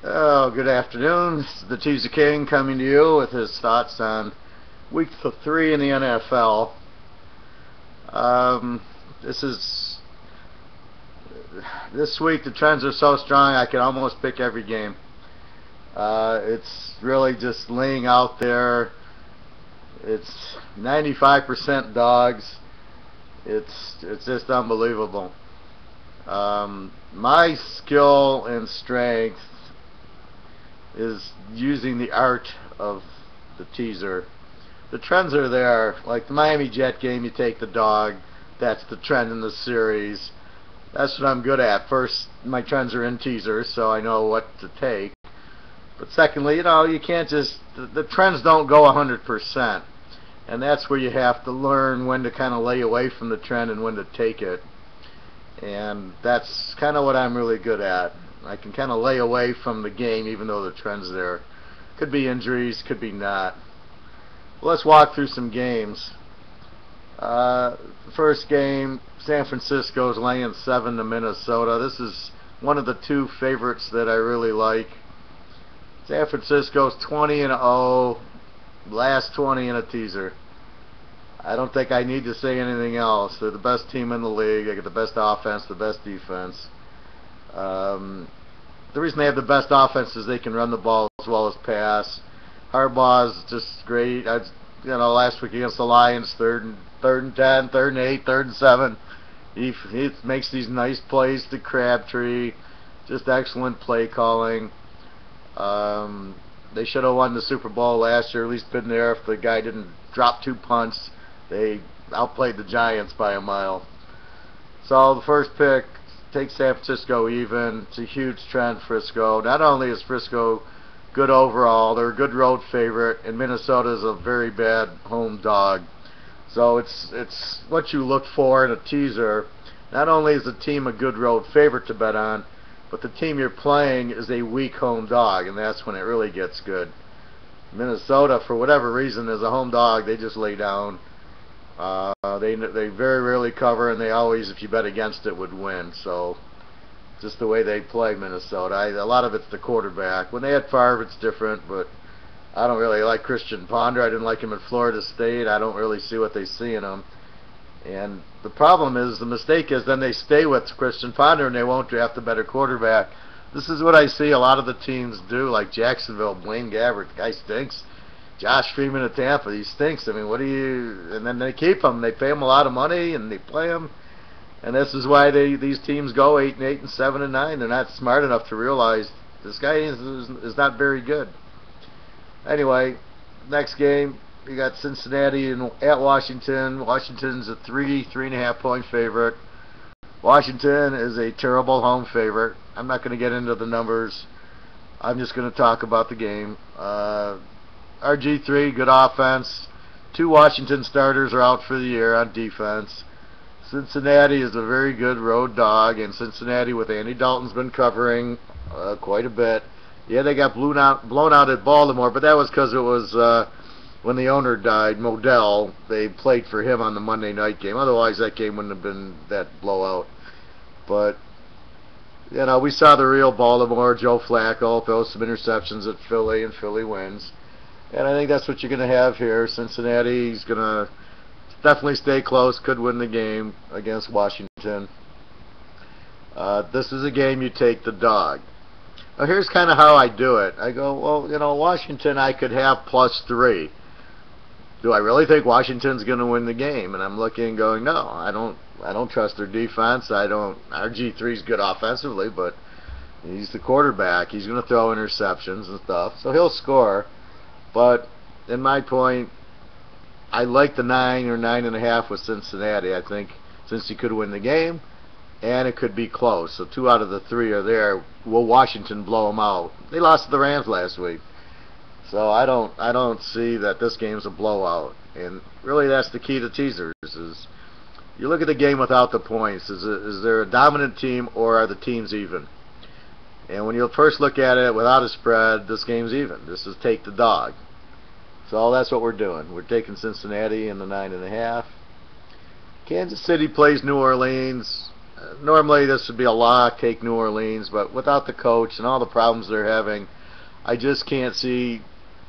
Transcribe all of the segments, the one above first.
Oh, good afternoon. This is the Teaser King coming to you with his thoughts on week 3 in the NFL. This week the trends are so strong I can almost pick every game. It's really just laying out there. It's 95% dogs. It's just unbelievable. My skill and strength is using the art of the teaser. The trends are there. Like the Miami Jet game, you take the dog. That's the trend in the series. That's what I'm good at. First, my trends are in teasers, so I know what to take. But secondly, you can't just, the trends don't go 100%. And that's where you have to learn when to kind of lay away from the trend and when to take it. And that's kind of what I'm really good at. I can kind of lay away from the game even though the trend's there. Could be injuries, could be not. Well, let's walk through some games. The first game, San Francisco's laying 7 to Minnesota. This is one of the two favorites that I really like. San Francisco's 20-0, last 20 in a teaser. I don't think I need to say anything else. They're the best team in the league. They got the best offense, the best defense. The reason they have the best offense is they can run the ball as well as pass. Harbaugh's just great. Last week against the Lions, third and 10, 3rd and 8, 3rd and 7. He makes these nice plays to Crabtree. Just excellent play calling. They should have won the Super Bowl last year, at least been there if the guy didn't drop 2 punts. They outplayed the Giants by a mile. So the first pick, take San Francisco even. It's a huge trend, Frisco. Not only is Frisco good overall, they're a good road favorite, and Minnesota is a very bad home dog. So it's what you look for in a teaser. Not only is the team a good road favorite to bet on, but the team you're playing is a weak home dog, and that's when it really gets good. Minnesota, for whatever reason, is a home dog. They just lay down. They very rarely cover, and they always, if you bet against it, would win. So just the way they play Minnesota. A lot of it's the quarterback. When they had Favre, it's different, but I don't really like Christian Ponder. I didn't like him at Florida State. I don't really see what they see in him. And the problem is, the mistake is then they stay with Christian Ponder and they won't draft a better quarterback. This is what I see a lot of the teams do, like Jacksonville, Blaine Gabbert, the guy stinks. Josh Freeman at Tampa, he stinks. I mean, what do you... And then they keep him. They pay him a lot of money and they play him. And this is why these teams go 8 and 8 and 7 and 9. They're not smart enough to realize this guy is not very good. Anyway, next game, you got Cincinnati at Washington. Washington's a 3.5 point favorite. Washington is a terrible home favorite. I'm not going to get into the numbers. I'm just going to talk about the game. RG3, good offense. 2 Washington starters are out for the year on defense. Cincinnati is a very good road dog, and Cincinnati with Andy Dalton's been covering quite a bit. Yeah, they got blown out at Baltimore, but that was because it was when the owner died, Modell. They played for him on the Monday night game. Otherwise, that game wouldn't have been that blowout. But we saw the real Baltimore. Joe Flacco throws some interceptions at Philly, and Philly wins. And I think that's what you're going to have here. Cincinnati's going to definitely stay close, could win the game against Washington. This is a game you take the dog. Now here's kind of how I do it. I go, well, Washington I could have +3. Do I really think Washington's going to win the game? And I'm looking and going, no, I don't trust their defense. RG3's good offensively, but he's the quarterback. He's going to throw interceptions and stuff, so he'll score. But in my point, I like the 9 or 9.5 with Cincinnati. I think since he could win the game, and it could be close. So 2 out of the 3 are there. Will Washington blow them out? They lost to the Rams last week. So I don't see that this game's a blowout. And really that's the key to teasers, is you look at the game without the points. Is there a dominant team or are the teams even? And when you first look at it without a spread, this game's even. This is take the dog. So that's what we're doing. We're taking Cincinnati in the 9.5. Kansas City plays New Orleans. Normally this would be a lock, take New Orleans, but without the coach and all the problems they're having, I just can't see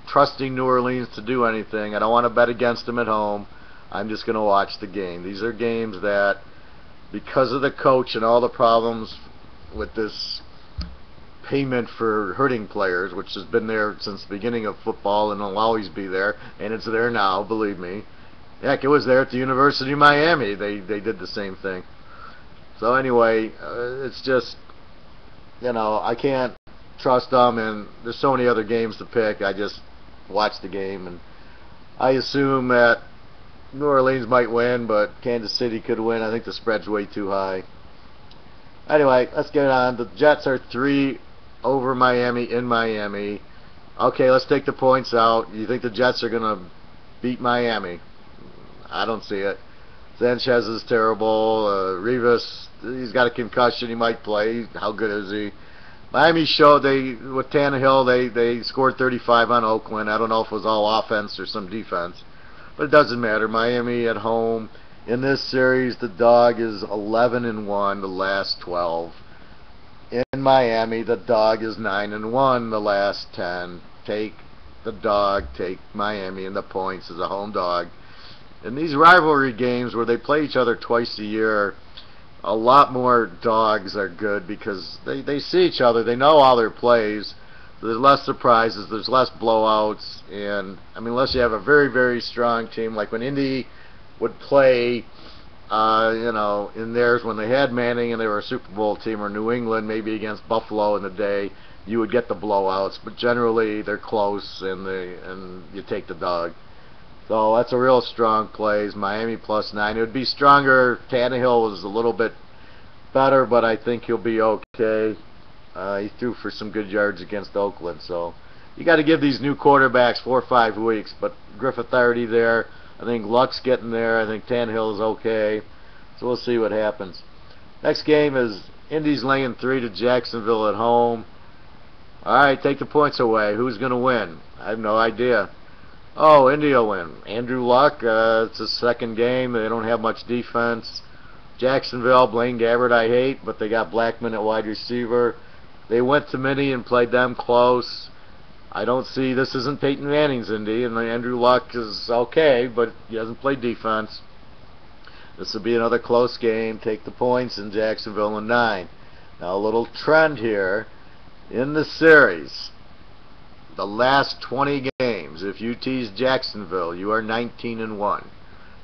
trusting New Orleans to do anything. I don't want to bet against them at home. I'm just going to watch the game. These are games that, because of the coach and all the problems with this payment for hurting players, which has been there since the beginning of football and will always be there, and it's there now, believe me. Heck, it was there at the University of Miami. They did the same thing. So anyway, it's just, I can't trust them, and there's so many other games to pick. I just watch the game, and I assume that New Orleans might win, but Kansas City could win. I think the spread's way too high. Anyway, let's get on. The Jets are 3 over Miami in Miami. Okay, let's take the points out. You think the Jets are going to beat Miami? I don't see it. Sanchez is terrible. Rivas, he's got a concussion. He might play. How good is he? Miami showed with Tannehill, they scored 35 on Oakland. I don't know if it was all offense or some defense, but it doesn't matter. Miami at home in this series, the dog is 11-1 the last 12. In Miami, the dog is 9-1 the last 10. Take the dog. Take Miami and the points as a home dog. In these rivalry games where they play each other twice a year, a lot more dogs are good because they see each other, they know all their plays, so there's less surprises, there's less blowouts, and I mean, unless you have a very, very strong team, like when Indy would play, in theirs when they had Manning and they were a Super Bowl team, or New England maybe against Buffalo in the day, you would get the blowouts, but generally they're close and you take the dog. So that's a real strong plays. Miami +9. It would be stronger. Tannehill was a little bit better, but I think he'll be okay. He threw for some good yards against Oakland. So you got to give these new quarterbacks 4 or 5 weeks. But Griffith already there. I think Luck's getting there. I think Tannehill is okay. So we'll see what happens. Next game is Indy's laying 3 to Jacksonville at home. All right, take the points away. Who's going to win? I have no idea. Oh, Indy will win. Andrew Luck, it's his second game. They don't have much defense. Jacksonville, Blaine Gabbert I hate, but they got Blackman at wide receiver. They went to Minnie and played them close. I don't see, this isn't Peyton Manning's Indy, and Andrew Luck is okay, but he hasn't played defense. This will be another close game. Take the points in Jacksonville and 9. Now a little trend here in the series. The last 20 games, if you tease Jacksonville, you are 19-1.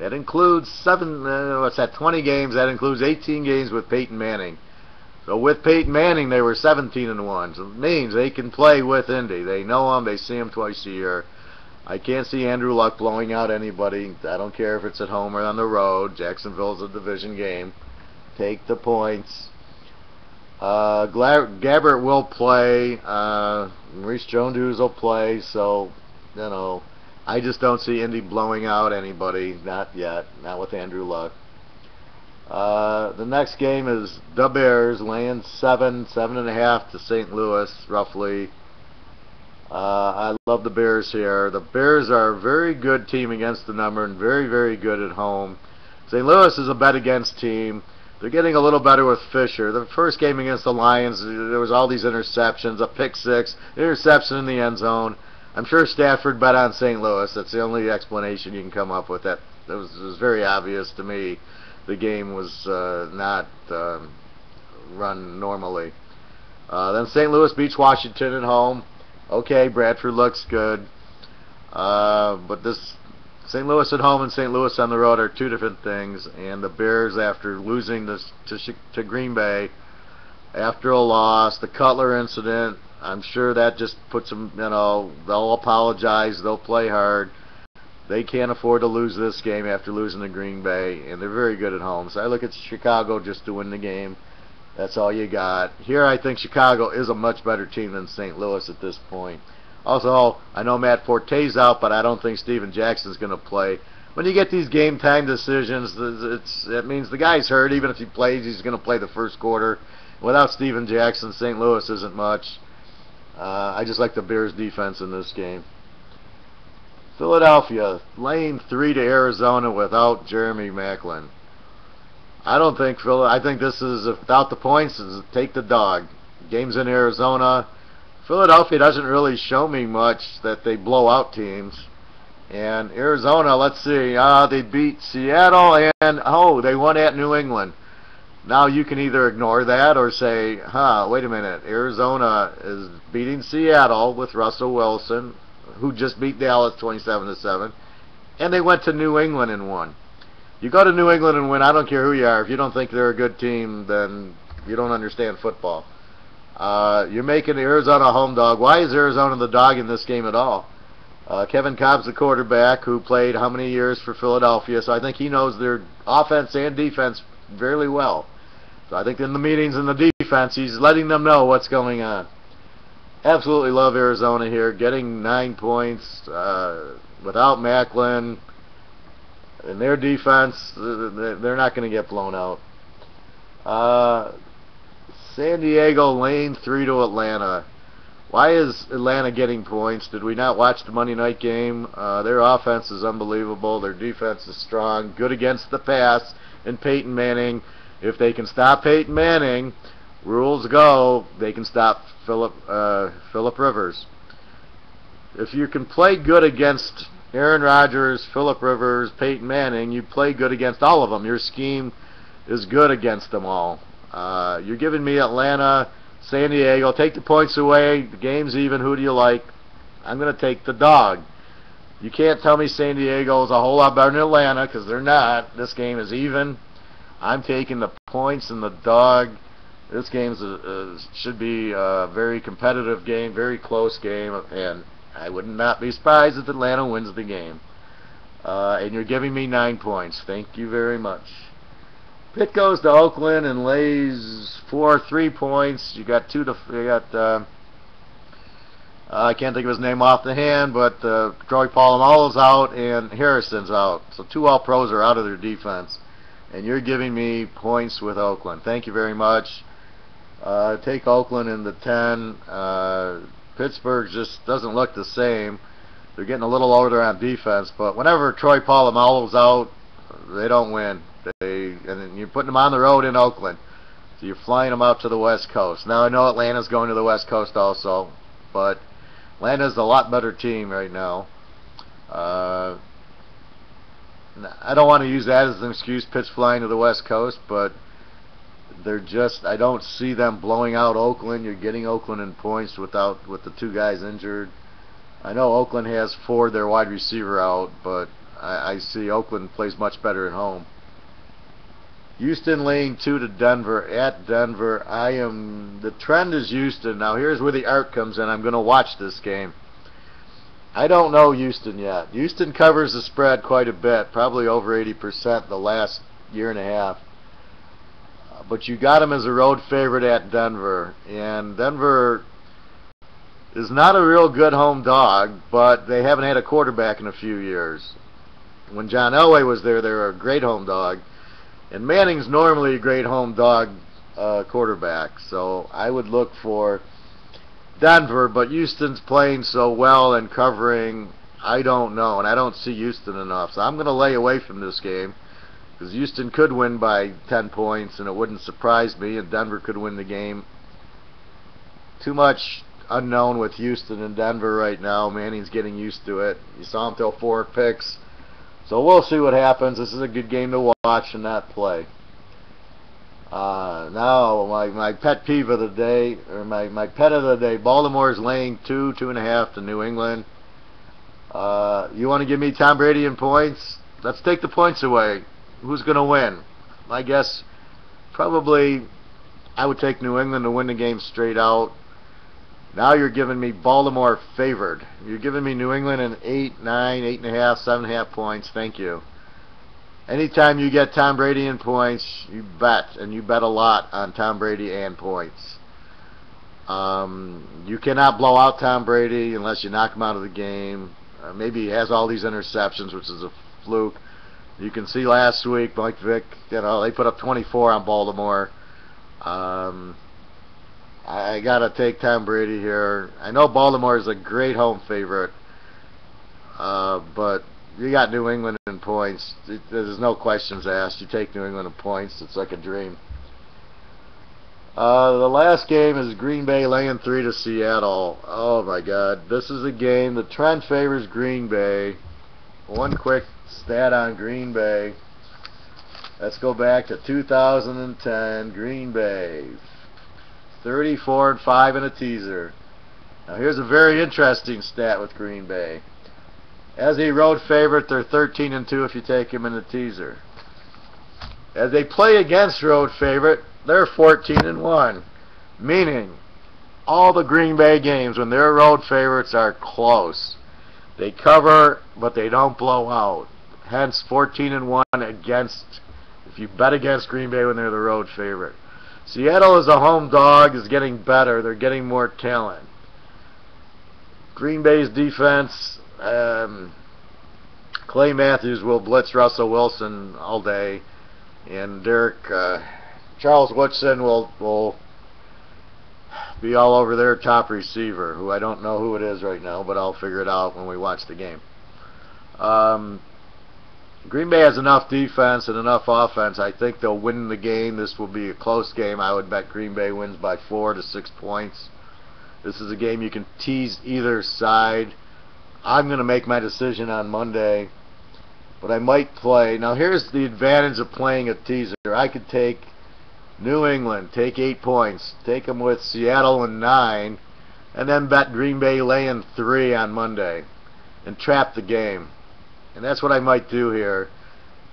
That includes 20 games. That includes 18 games with Peyton Manning. So with Peyton Manning, they were 17-1. So it means they can play with Indy. They know him. They see him twice a year. I can't see Andrew Luck blowing out anybody. I don't care if it's at home or on the road. Jacksonville's a division game. Take the points. Gabbert will play. Maurice Jones will play. So, I just don't see Indy blowing out anybody. Not yet. Not with Andrew Luck. The next game is the Bears laying 7.5 to St. Louis, roughly. I love the Bears here. The Bears are a very good team against the number and very, very good at home. St. Louis is a bet against team. They're getting a little better with Fisher. The first game against the Lions, there was all these interceptions, a pick six, interception in the end zone. I'm sure Stafford bet on St. Louis. That's the only explanation you can come up with. That was very obvious to me. The game was not run normally. Then St. Louis beats Washington at home. Okay, Bradford looks good. But this St. Louis at home and St. Louis on the road are two different things. And the Bears, after losing to Green Bay, after a loss, the Cutler incident, I'm sure that just puts them, they'll apologize, they'll play hard. They can't afford to lose this game after losing to Green Bay, and they're very good at home. So I look at Chicago just to win the game. That's all you got. Here I think Chicago is a much better team than St. Louis at this point. Also, I know Matt Forte's out, but I don't think Steven Jackson's going to play. When you get these game time decisions, it means the guy's hurt. Even if he plays, he's going to play the first quarter. Without Steven Jackson, St. Louis isn't much. I just like the Bears' defense in this game. Philadelphia laying 3 to Arizona without Jeremy Maclin. I don't think Phil. I think this is, without the points, is take the dog. Games in Arizona. Philadelphia doesn't really show me much that they blow out teams. And Arizona, let's see, they beat Seattle and, oh, they won at New England. Now you can either ignore that or say, wait a minute, Arizona is beating Seattle with Russell Wilson, who just beat Dallas 27-7, and they went to New England and won. You go to New England and win, I don't care who you are. If you don't think they're a good team, then you don't understand football. You're making Arizona a home dog. Why is Arizona the dog in this game at all? Kevin Cobb's the quarterback who played how many years for Philadelphia, so I think he knows their offense and defense fairly well. So I think in the meetings in the defense, he's letting them know what's going on. Absolutely love Arizona here, getting 9 points without Macklin. In their defense, they're not going to get blown out. San Diego laying 3 to Atlanta. Why is Atlanta getting points? Did we not watch the Monday night game? Their offense is unbelievable. Their defense is strong. Good against the pass. And Peyton Manning, if they can stop Peyton Manning, rules go, they can stop Phillip Rivers. If you can play good against Aaron Rodgers, Phillip Rivers, Peyton Manning, you play good against all of them. Your scheme is good against them all. You're giving me Atlanta, San Diego. Take the points away. The game's even. Who do you like? I'm going to take the dog. You can't tell me San Diego is a whole lot better than Atlanta, because they're not. This game is even. I'm taking the points and the dog. This game should be a very competitive game, very close game, and I would not be surprised if Atlanta wins the game. And you're giving me 9 points. Thank you very much. Pitt goes to Oakland and lays 3 points. You got I can't think of his name off the hand, but Troy Polamalu's out and Harrison's out. So 2 All-Pros are out of their defense. And you're giving me points with Oakland. Thank you very much. Take Oakland in the 10. Pittsburgh just doesn't look the same. They're getting a little older on defense, but whenever Troy Polamalu's out, they don't win. And you're putting them on the road in Oakland. So you're flying them out to the West Coast. Now I know Atlanta's going to the West Coast also, but Atlanta's a lot better team right now. I don't want to use that as an excuse, Pitt's flying to the West Coast, but they're just, I don't see them blowing out Oakland. You're getting Oakland in points with the 2 guys injured. I know Oakland has Ford, their wide receiver, out, but I see Oakland plays much better at home. Houston laying 2 to Denver at Denver. The trend is Houston. Now here's where the art comes in. I'm going to watch this game. I don't know Houston yet. Houston covers the spread quite a bit, probably over 80% the last year and a half. But you got them as a road favorite at Denver. And Denver is not a real good home dog, but they haven't had a quarterback in a few years. When John Elway was there, they were a great home dog. And Manning's normally a great home dog quarterback. So I would look for Denver, but Houston's playing so well and covering, I don't know. And I don't see Houston enough. So I'm going to lay away from this game, because Houston could win by 10 points, and it wouldn't surprise me, and Denver could win the game. Too much unknown with Houston and Denver right now. Manning's getting used to it. You saw him throw 4 picks. So we'll see what happens. This is a good game to watch and not play. Now, my pet peeve of the day, or my pet of the day, Baltimore's laying 2.5 to New England. You want to give me Tom Brady in points? Let's take the points away. Who's going to win? I guess probably I would take New England to win the game straight out. Now you're giving me Baltimore favored. You're giving me New England in 8, 9, 8.5, 7.5 points. Thank you. Anytime you get Tom Brady in points, you bet, and you bet a lot on Tom Brady and points. You cannot blow out Tom Brady unless you knock him out of the game. Maybe he has all these interceptions, which is a fluke. You can see last week, Mike Vick, they put up 24 on Baltimore. I got to take Tom Brady here. I know Baltimore is a great home favorite, but you got New England in in points. There's no questions asked. You take New England in points. It's like a dream. The last game is Green Bay laying 3 to Seattle. Oh my God. This is a game. The trend favors Green Bay. One quick stat on Green Bay. Let's go back to 2010. Green Bay 34-5 in a teaser. Now here's a very interesting stat with Green Bay. As a road favorite, they're 13-2 if you take them in the teaser. As they play against road favorite, they're 14-1. Meaning, all the Green Bay games when they're road favorites are close. They cover, but they don't blow out. Hence, 14-1 against, if you bet against Green Bay when they're the road favorite. Seattle as a home dog is getting better. They're getting more talent. Green Bay's defense, Clay Matthews will blitz Russell Wilson all day, and Charles Woodson will be all over their top receiver, who I don't know who it is right now, but I'll figure it out when we watch the game. Green Bay has enough defense and enough offense. I think they'll win the game. This will be a close game. I would bet Green Bay wins by 4 to 6 points. This is a game you can tease either side. I'm going to make my decision on Monday, but I might play. Now here's the advantage of playing a teaser. I could take New England, take 8 points, take them with Seattle and 9, and then bet Green Bay laying 3 on Monday and trap the game. And that's what I might do here,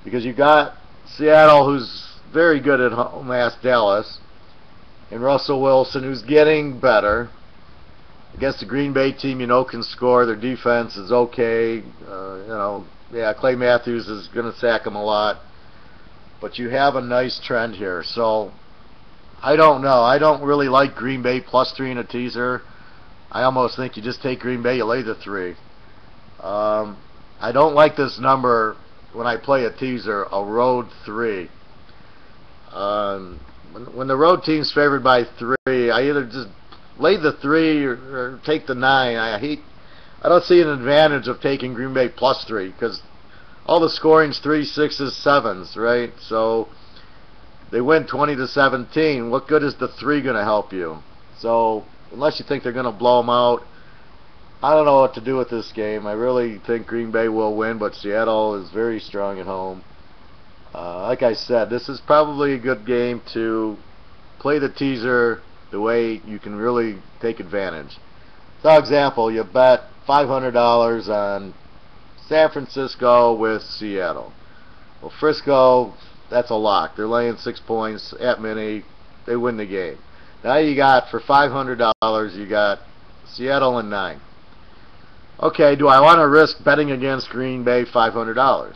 because you got Seattle, who's very good at home, ask Dallas, and Russell Wilson, who's getting better against the Green Bay team. You know, can score. Their defense is okay. Clay Matthews is going to sack him a lot, but you have a nice trend here. So I don't know. I don't really like Green Bay +3 in a teaser. I almost think you just take Green Bay, you lay the 3. I don't like this number when I play a teaser, a road 3. When the road team's favored by 3, I either just lay the 3 or take the 9. I don't see an advantage of taking Green Bay +3, because all the scoring's 3s, 6s, 7s, right? So they win 20-17. What good is the 3 going to help you? So unless you think they're going to blow them out, I don't know what to do with this game. I really think Green Bay will win, but Seattle is very strong at home. Like I said, this is probably a good game to play the teaser the way you can really take advantage. For example, you bet $500 on San Francisco with Seattle. Well, Frisco, that's a lock. They're laying 6 points at Mini. They win the game. Now you got, for $500, you got Seattle and 9. Okay, do I want to risk betting against Green Bay $500?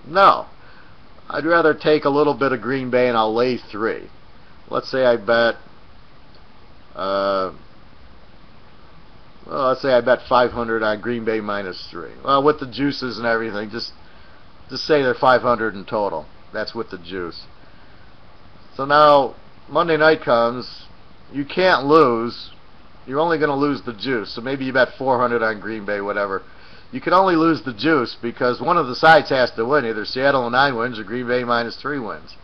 No. I'd rather take a little bit of Green Bay and I'll lay 3. Let's say I bet let's say I bet 500 on Green Bay -3. Well, with the juices and everything, just say they're 500 in total. That's with the juice. So now Monday night comes, you can't lose. You're only going to lose the juice. So maybe you bet 400 on Green Bay, whatever. You can only lose the juice because one of the sides has to win. Either Seattle and 9 wins or Green Bay -3 wins.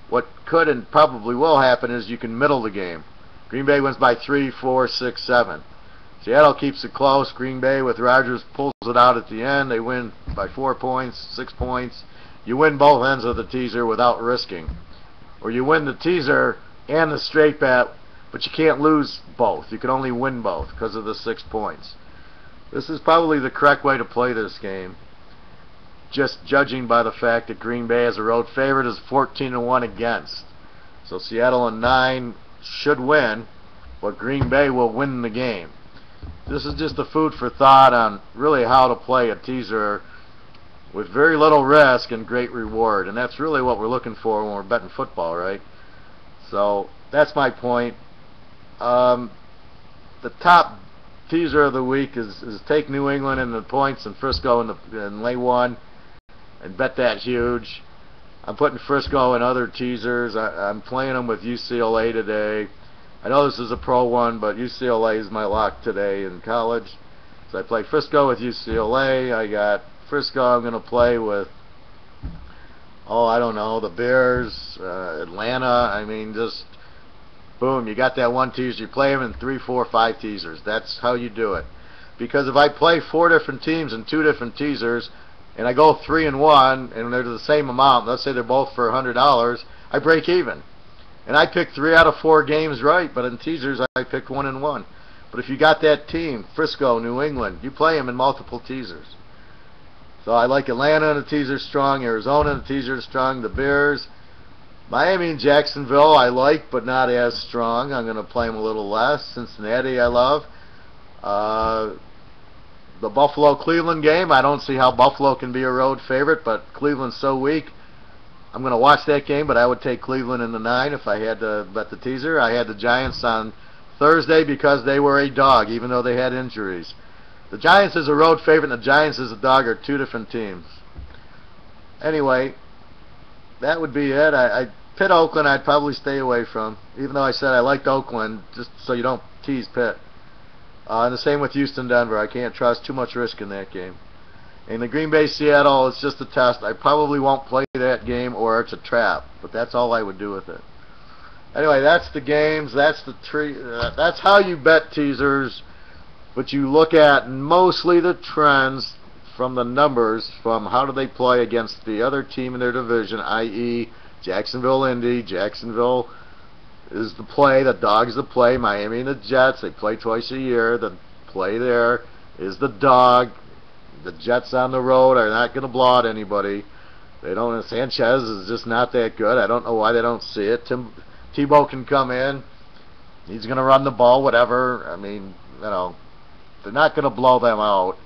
What could and probably will happen is you can middle the game. Green Bay wins by 3, 4, 6, 7. Seattle keeps it close. Green Bay with Rodgers pulls it out at the end. They win by 4 points, 6 points. You win both ends of the teaser without risking. Or you win the teaser and the straight bet, but you can't lose both. You can only win both because of the 6 points. This is probably the correct way to play this game, just judging by the fact that Green Bay as a road favorite is 14-1 against. So Seattle and 9 should win, but Green Bay will win the game. This is just a food for thought on really how to play a teaser with very little risk and great reward. And that's really what we're looking for when we're betting football, right? So that's my point. The top teaser of the week is take New England in the points and Frisco in lay 1 and bet that huge. I'm putting Frisco in other teasers. I'm playing them with UCLA today. I know this is a pro one, but UCLA is my lock today in college. So I play Frisco with UCLA. I got Frisco, I'm going to play with, oh, I don't know, the Bears, Atlanta. I mean, just boom, you got that one teaser. You play them in 3, 4, 5 teasers. That's how you do it. Because if I play 4 different teams in 2 different teasers, and I go 3 and 1, and they're the same amount, let's say they're both for $100, I break even. And I picked 3 out of 4 games right, but in teasers I picked 1 and 1. But if you got that team, Frisco, New England, you play them in multiple teasers. So I like Atlanta in the teaser strong, Arizona in the teaser strong, the Bears. Miami and Jacksonville I like, but not as strong. I'm going to play them a little less. Cincinnati I love. The Buffalo-Cleveland game, I don't see how Buffalo can be a road favorite, but Cleveland's so weak. I'm going to watch that game, but I would take Cleveland in the 9 if I had to bet the teaser. I had the Giants on Thursday because they were a dog, even though they had injuries. The Giants is a road favorite and the Giants is a dog are 2 different teams. Anyway, that would be it. Pitt Oakland I'd probably stay away from, even though I said I liked Oakland, just so you don't tease Pitt. And the same with Houston Denver. I can't trust too much risk in that game. In the Green Bay Seattle, it's just a test. I probably won't play that game, or it's a trap, but that's all I would do with it. Anyway, that's the games. That's the that's how you bet teasers. But you look at mostly the trends from the numbers, from how do they play against the other team in their division, i.e. Jacksonville, Indy. Jacksonville is the play, the dog's the play. Miami and the Jets, they play twice a year. The play there is the dog. The Jets on the road are not going to blow out anybody. They don't. Sanchez is just not that good. I don't know why they don't see it. Tebow can come in. He's going to run the ball, whatever. I mean, you know, they're not going to blow them out.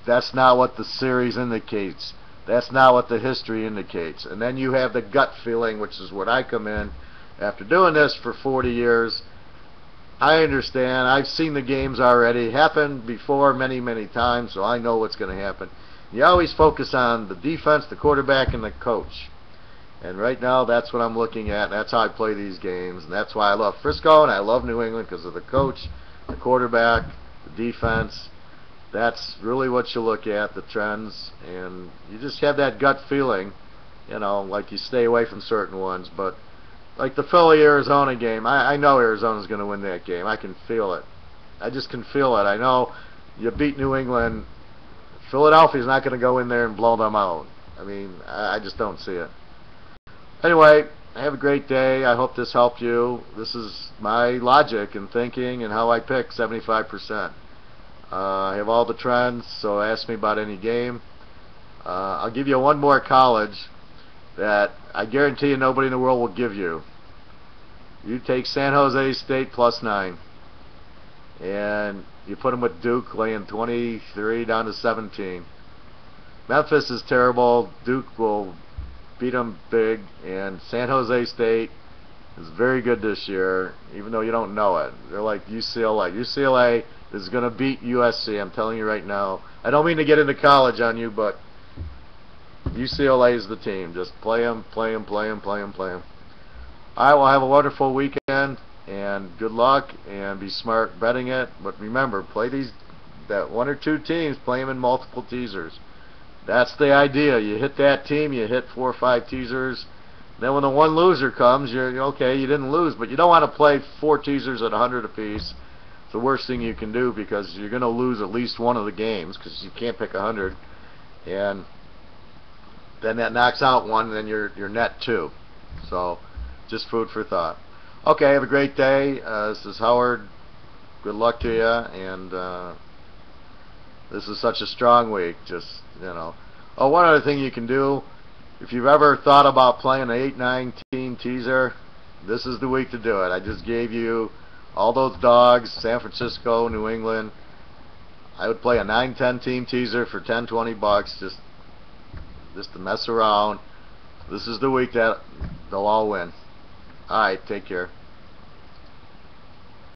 That's not what the series indicates. That's not what the history indicates. And then you have the gut feeling, which is what I come in after doing this for 40 years. I understand. I've seen the games already. Happened before many, many times, so I know what's going to happen. You always focus on the defense, the quarterback, and the coach. And right now, that's what I'm looking at. That's how I play these games. And that's why I love Frisco and I love New England, because of the coach, the quarterback, the defense. That's really what you look at, the trends. And you just have that gut feeling, you know, like you stay away from certain ones. But like the Philly-Arizona game, I know Arizona's going to win that game. I can feel it. I just can feel it. I know you beat New England. Philadelphia's not going to go in there and blow them out. I mean, I just don't see it. Anyway, have a great day. I hope this helped you. This is my logic and thinking and how I pick 75%. I have all the trends, so ask me about any game. I'll give you one more college that I guarantee you nobody in the world will give you. You take San Jose State +9, and you put them with Duke laying 23 down to 17. Memphis is terrible. Duke will beat them big, and San Jose State is very good this year, even though you don't know it. They're like UCLA. UCLA is going to beat USC. I'm telling you right now. I don't mean to get into college on you, but UCLA is the team. Just play them, play them, play them, play them, play them. All right, well, have a wonderful weekend, and good luck, and be smart betting it. But remember, play that 1 or 2 teams, play them in multiple teasers. That's the idea. You hit that team, you hit 4 or 5 teasers. Then when the one loser comes, you're okay, you didn't lose, but you don't want to play 4 teasers at 100 apiece. It's the worst thing you can do, because you're going to lose at least one of the games, because you can't pick 100. And then that knocks out one, and then you're net 2. So just food for thought. Okay, have a great day. This is Howard. Good luck to you, and this is such a strong week. Just, you know. Oh, one other thing you can do, if you've ever thought about playing an 8-9 team teaser, this is the week to do it. I just gave you all those dogs, San Francisco, New England. I would play a 9-10 team teaser for 10-20 bucks, just to mess around. This is the week that they'll all win. All right, take care.